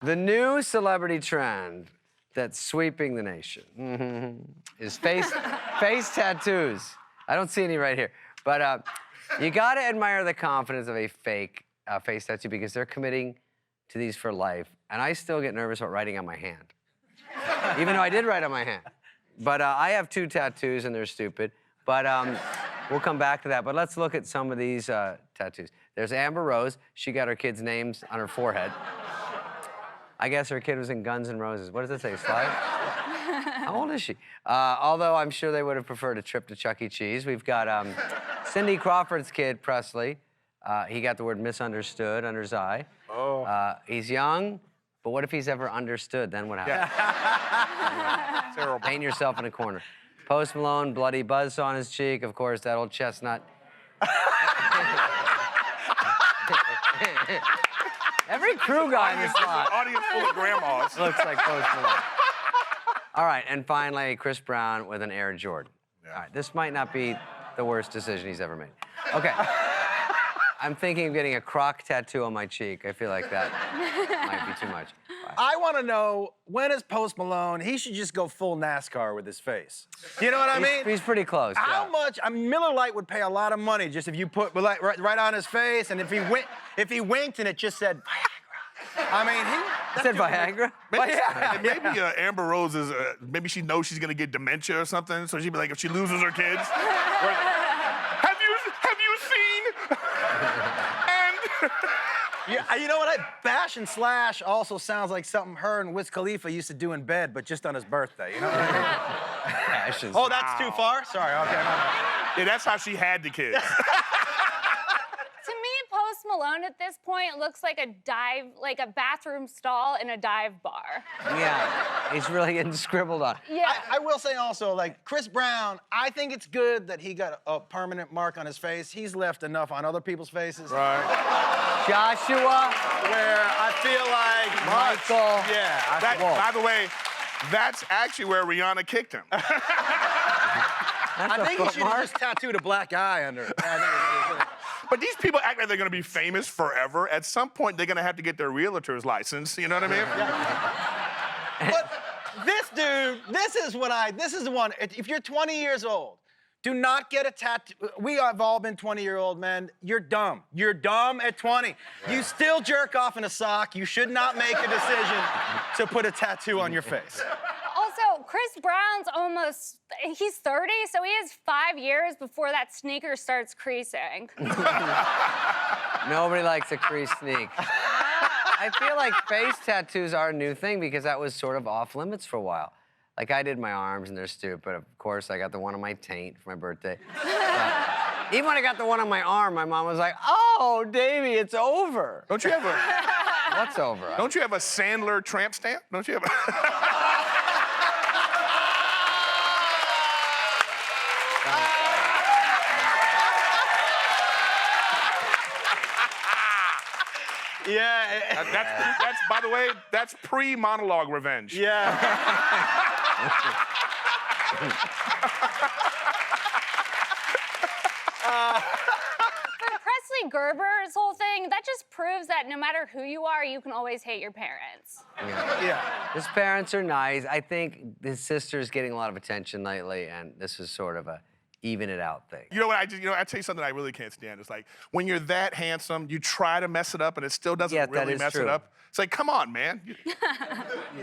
The new celebrity trend that's sweeping the nation is face tattoos. I don't see any right here. But you gotta admire the confidence of a fake face tattoo because they're committing to these for life. And I still get nervous about writing on my hand. Even though I did write on my hand. But I have 2 tattoos and they're stupid. But we'll come back to that. But let's look at some of these tattoos. There's Amber Rose. She got her kids' names on her forehead. I guess her kid was in Guns N' Roses. What does it say, Slide? How old is she? Although I'm sure they would have preferred a trip to Chuck E. Cheese. We've got Cindy Crawford's kid, Presley. He got the word misunderstood under his eye. Oh. He's young, but what if he's ever understood? Then what happens? Yeah. Terrible. Paint yourself in a corner. Post Malone, bloody buzz on his cheek. Of course, that old chestnut. Every crew guy in this lot. Audience full of grandmas. Looks like Post Malone. All right, and finally, Chris Brown with an Air Jordan. Yeah. All right, this might not be the worst decision he's ever made. Okay. I'm thinking of getting a croc tattoo on my cheek. I feel like that might be too much. I want to know, when is Post Malone? He should just go full NASCAR with his face. You know what I mean? He's pretty close. How yeah. much? I mean, Miller Lite would pay a lot of money just if you put right on his face, and if he winked and it just said Viagra. I mean, He said Viagra? Maybe Amber Rose is, maybe she knows she's gonna get dementia or something, so she'd be like, if she loses her kids, have you seen? And yeah, you know what? Bash and Slash also sounds like something her and Wiz Khalifa used to do in bed, but just on his birthday. You know what I mean? Bash and Oh, that's too far? Sorry, okay. yeah, that's how she had the kids. To me, Post Malone at this point looks like a bathroom stall in a dive bar. Yeah, he's really getting scribbled on. Yeah. I will say also, like, Chris Brown, I think it's good that he got a permanent mark on his face. He's left enough on other people's faces. Right. Joshua. Where I feel like Michael. Yeah. By the way, that's actually where Rihanna kicked him. I think he should have just tattooed a black eye under it. But these people act like they're gonna be famous forever. At some point, they're gonna have to get their realtor's license. You know what I mean? Yeah. But this dude, this is the one. If you're 20 years old, do not get a tattoo. We have all been 20-year-old men. You're dumb. You're dumb at 20. Yeah. You still jerk off in a sock. You should not make a decision to put a tattoo on your face. Also, Chris Brown's he's 30, so he has 5 years before that sneaker starts creasing. Nobody likes a crease sneak. I feel like face tattoos are a new thing because that was sort of off limits for a while. Like, I did my arms, and they're stupid. Of course, I got the one on my taint for my birthday. Even when I got the one on my arm, my mom was like, "Oh, Davey, it's over." Don't you have a... What's over? Don't you have a Sandler tramp stamp? Don't you have a... Yeah. That's by the way, that's pre-monologue revenge. Yeah. For Presley Gerber's whole thing, that just proves that no matter who you are, you can always hate your parents. Yeah. His parents are nice. I think his sister's getting a lot of attention lately, and this is sort of a even it out thing. You know what? I tell you something I really can't stand. It's like when you're that handsome, you try to mess it up, and it still doesn't really mess it up. It's like, come on, man.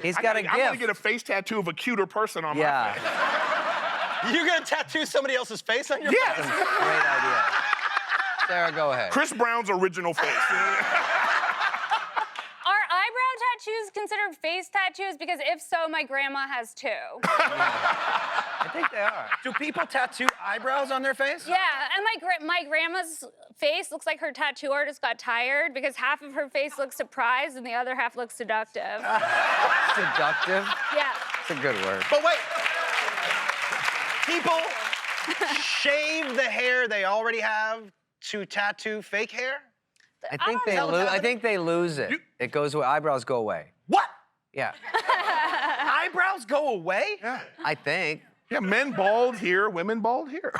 He's got a gift. I'm gonna get a face tattoo of a cuter person on my face. You're gonna tattoo somebody else's face on your face? Yes. Great idea. Sarah, go ahead. Chris Brown's original face. Are eyebrow tattoos considered face tattoos? Because if so, my grandma has 2. I think they are. Do people tattoo eyebrows on their face? Yeah, and my grandma's face looks like her tattoo artist got tired because half of her face looks surprised and the other half looks seductive. Seductive? Yeah. It's a good word. But wait, people shave the hair they already have to tattoo fake hair? I think they lose it. It goes away. Eyebrows go away. What? Yeah. Eyebrows go away? Yeah. I think. Yeah, men bald here, women bald here.